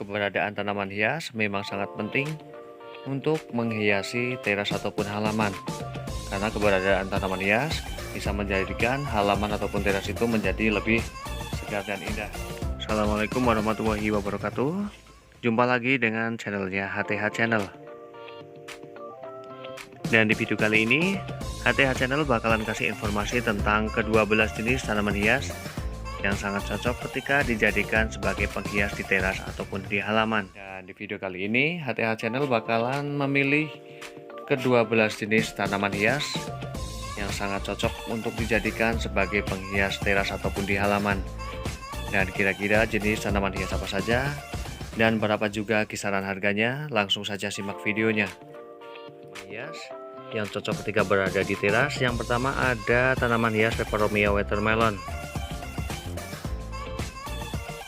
keberadaan tanaman hias memang sangat penting untuk menghiasi teras ataupun halaman. Karena keberadaan tanaman hias bisa menjadikan halaman ataupun teras itu menjadi lebih segar dan indah. Assalamualaikum warahmatullahi wabarakatuh. Jumpa lagi dengan channelnya HTH Channel. Dan di video kali ini, HTH Channel bakalan kasih informasi tentang ke-12 jenis tanaman hias yang sangat cocok ketika dijadikan sebagai penghias di teras ataupun di halaman. Dan di video kali ini, HTH Channel bakalan memilih ke-12 jenis tanaman hias yang sangat cocok untuk dijadikan sebagai penghias teras ataupun di halaman. Dan kira-kira jenis tanaman hias apa saja dan berapa juga kisaran harganya, langsung saja simak videonya. Tanaman hias yang cocok ketika berada di teras, yang pertama ada tanaman hias Peperomia watermelon.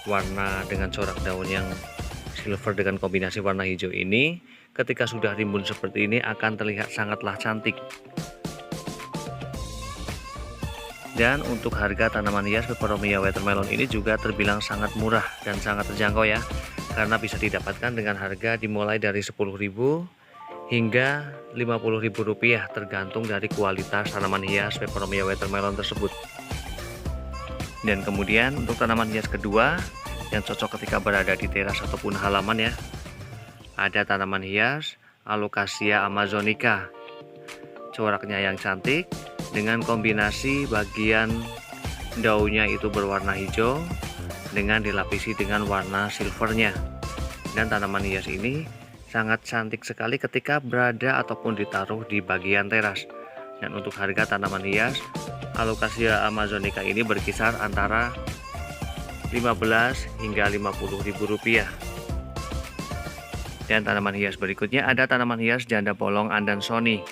Warna dengan corak daun yang silver dengan kombinasi warna hijau ini ketika sudah rimbun seperti ini akan terlihat sangatlah cantik. Dan untuk harga tanaman hias Peperomia watermelon ini juga terbilang sangat murah dan sangat terjangkau ya, karena bisa didapatkan dengan harga dimulai dari 10.000 hingga Rp50.000 tergantung dari kualitas tanaman hias Peperomia watermelon tersebut. Dan kemudian untuk tanaman hias kedua yang cocok ketika berada di teras ataupun halaman ya, ada tanaman hias Alocasia amazonica. Coraknya yang cantik dengan kombinasi bagian daunnya itu berwarna hijau dengan dilapisi dengan warna silvernya. Dan tanaman hias ini sangat cantik sekali ketika berada ataupun ditaruh di bagian teras. Dan untuk harga tanaman hias Alocasia amazonica ini berkisar antara 15 hingga Rp50.000. Dan tanaman hias berikutnya ada tanaman hias janda bolong Andansoni.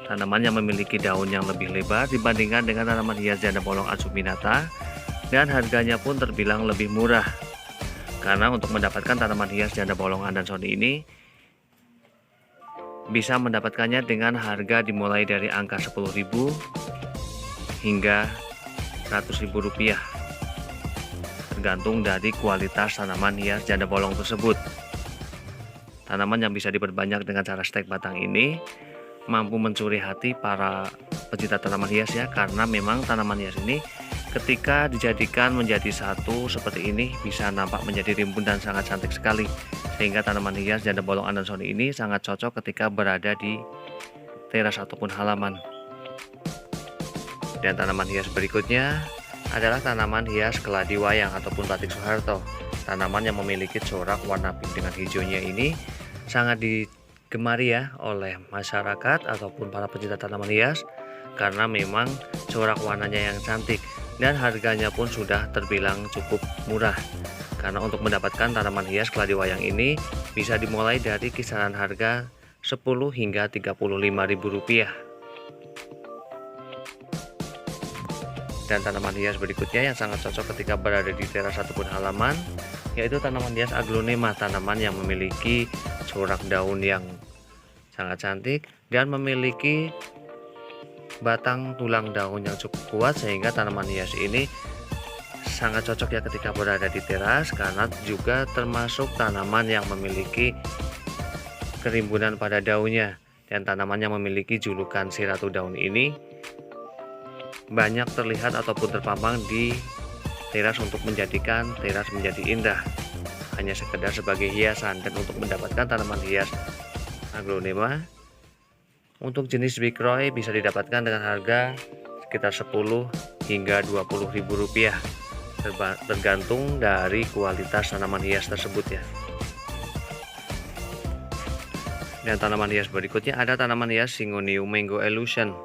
Tanaman yang memiliki daun yang lebih lebar dibandingkan dengan tanaman hias janda bolong acuminata, dan harganya pun terbilang lebih murah. Karena untuk mendapatkan tanaman hias janda bolong Andansoni ini bisa mendapatkannya dengan harga dimulai dari angka 10.000 hingga Rp100.000, tergantung dari kualitas tanaman hias janda bolong tersebut. Tanaman yang bisa diperbanyak dengan cara stek batang ini mampu mencuri hati para pecinta tanaman hias ya, karena memang tanaman hias ini ketika dijadikan menjadi satu seperti ini bisa nampak menjadi rimbun dan sangat cantik sekali. Sehingga tanaman hias janda bolong Andansoni ini sangat cocok ketika berada di teras ataupun halaman. Dan tanaman hias berikutnya adalah tanaman hias keladi wayang ataupun batik Soeharto. Tanaman yang memiliki corak warna pink dengan hijaunya ini sangat digemari ya oleh masyarakat ataupun para pecinta tanaman hias, karena memang corak warnanya yang cantik dan harganya pun sudah terbilang cukup murah. Karena untuk mendapatkan tanaman hias keladi wayang ini bisa dimulai dari kisaran harga 10 hingga Rp35.000. Dan tanaman hias berikutnya yang sangat cocok ketika berada di teras ataupun halaman yaitu tanaman hias Aglonema. Tanaman yang memiliki corak daun yang sangat cantik dan memiliki batang tulang daun yang cukup kuat, sehingga tanaman hias ini sangat cocok ya ketika berada di teras, karena juga termasuk tanaman yang memiliki kerimbunan pada daunnya. Dan tanaman yang memiliki julukan si ratu daun ini banyak terlihat ataupun terpampang di teras untuk menjadikan teras menjadi indah, hanya sekedar sebagai hiasan. Dan untuk mendapatkan tanaman hias Aglonema untuk jenis Big Roy bisa didapatkan dengan harga sekitar 10 hingga Rp20.000, tergantung dari kualitas tanaman hias tersebut ya. Dan tanaman hias berikutnya ada tanaman hias Syngonium Mango Illusion.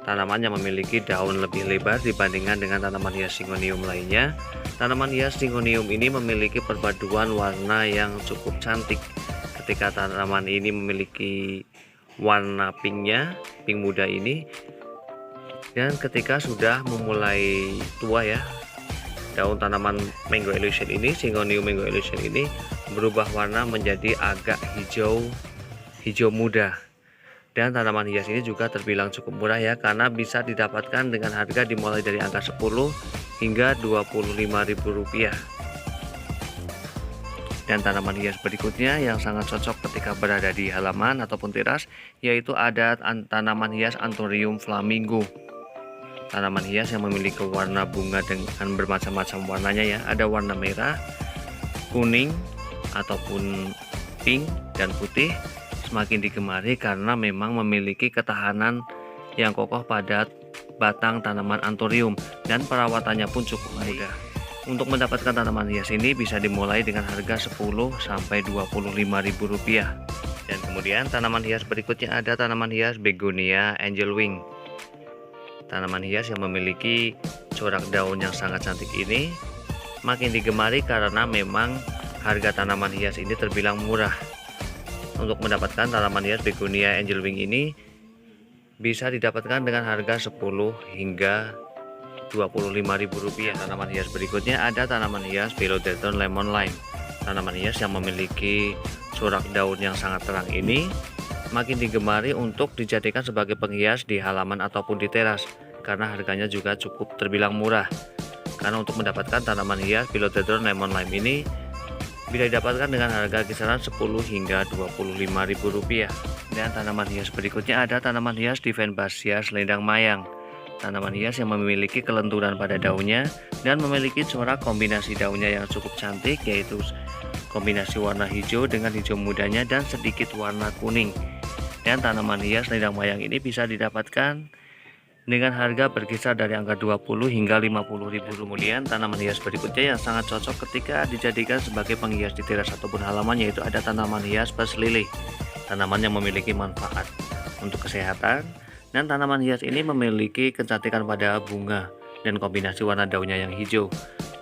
Tanaman yang memiliki daun lebih lebar dibandingkan dengan tanaman hias Syngonium lainnya. Tanaman hias Syngonium ini memiliki perpaduan warna yang cukup cantik. Ketika tanaman ini memiliki warna pinknya, pink muda ini, dan ketika sudah memulai tua ya, daun tanaman Mango Illusion ini, Syngonium Mango Illusion ini berubah warna menjadi agak hijau muda. Dan tanaman hias ini juga terbilang cukup murah ya, karena bisa didapatkan dengan harga dimulai dari angka 10 hingga Rp25.000. Dan tanaman hias berikutnya yang sangat cocok ketika berada di halaman ataupun teras, yaitu ada tanaman hias Anthurium flamingo. Tanaman hias yang memiliki warna bunga dengan bermacam-macam warnanya ya. Ada warna merah, kuning, ataupun pink dan putih. Semakin digemari karena memang memiliki ketahanan yang kokoh pada batang tanaman Anthurium dan perawatannya pun cukup mudah. Untuk mendapatkan tanaman hias ini bisa dimulai dengan harga Rp10-Rp25.000. Dan kemudian tanaman hias berikutnya ada tanaman hias Begonia Angelwing. Tanaman hias yang memiliki corak daun yang sangat cantik ini makin digemari karena memang harga tanaman hias ini terbilang murah. Untuk mendapatkan tanaman hias Begonia Angelwing ini bisa didapatkan dengan harga Rp10-Rp25.000. Tanaman hias berikutnya ada tanaman hias Philodendron Lemon Lime. Tanaman hias yang memiliki corak daun yang sangat terang ini makin digemari untuk dijadikan sebagai penghias di halaman ataupun di teras karena harganya juga cukup terbilang murah. Karena untuk mendapatkan tanaman hias Philodendron Lemon Lime ini bisa didapatkan dengan harga kisaran Rp10-Rp25.000. Dan tanaman hias berikutnya ada tanaman hias Divenbasia selendang mayang. Tanaman hias yang memiliki kelenturan pada daunnya dan memiliki corak kombinasi daunnya yang cukup cantik, yaitu kombinasi warna hijau dengan hijau mudanya dan sedikit warna kuning. Dan tanaman hias selendang mayang ini bisa didapatkan dengan harga berkisar dari angka Rp20-Rp50.000. Kemudian tanaman hias berikutnya yang sangat cocok ketika dijadikan sebagai penghias di teras ataupun halaman, yaitu ada tanaman hias Pes Lily. Tanaman yang memiliki manfaat untuk kesehatan, dan tanaman hias ini memiliki kecantikan pada bunga dan kombinasi warna daunnya yang hijau.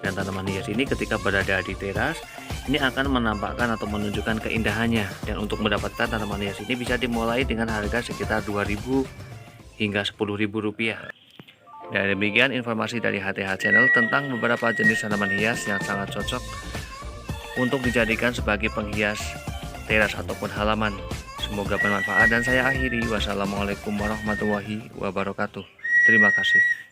Dan tanaman hias ini ketika berada di teras ini akan menampakkan atau menunjukkan keindahannya. Dan untuk mendapatkan tanaman hias ini bisa dimulai dengan harga sekitar Rp2.000-Rp10.000. Dan demikian informasi dari HTH Channel tentang beberapa jenis tanaman hias yang sangat cocok untuk dijadikan sebagai penghias teras ataupun halaman. Semoga bermanfaat dan saya akhiri. Wassalamualaikum warahmatullahi wabarakatuh. Terima kasih.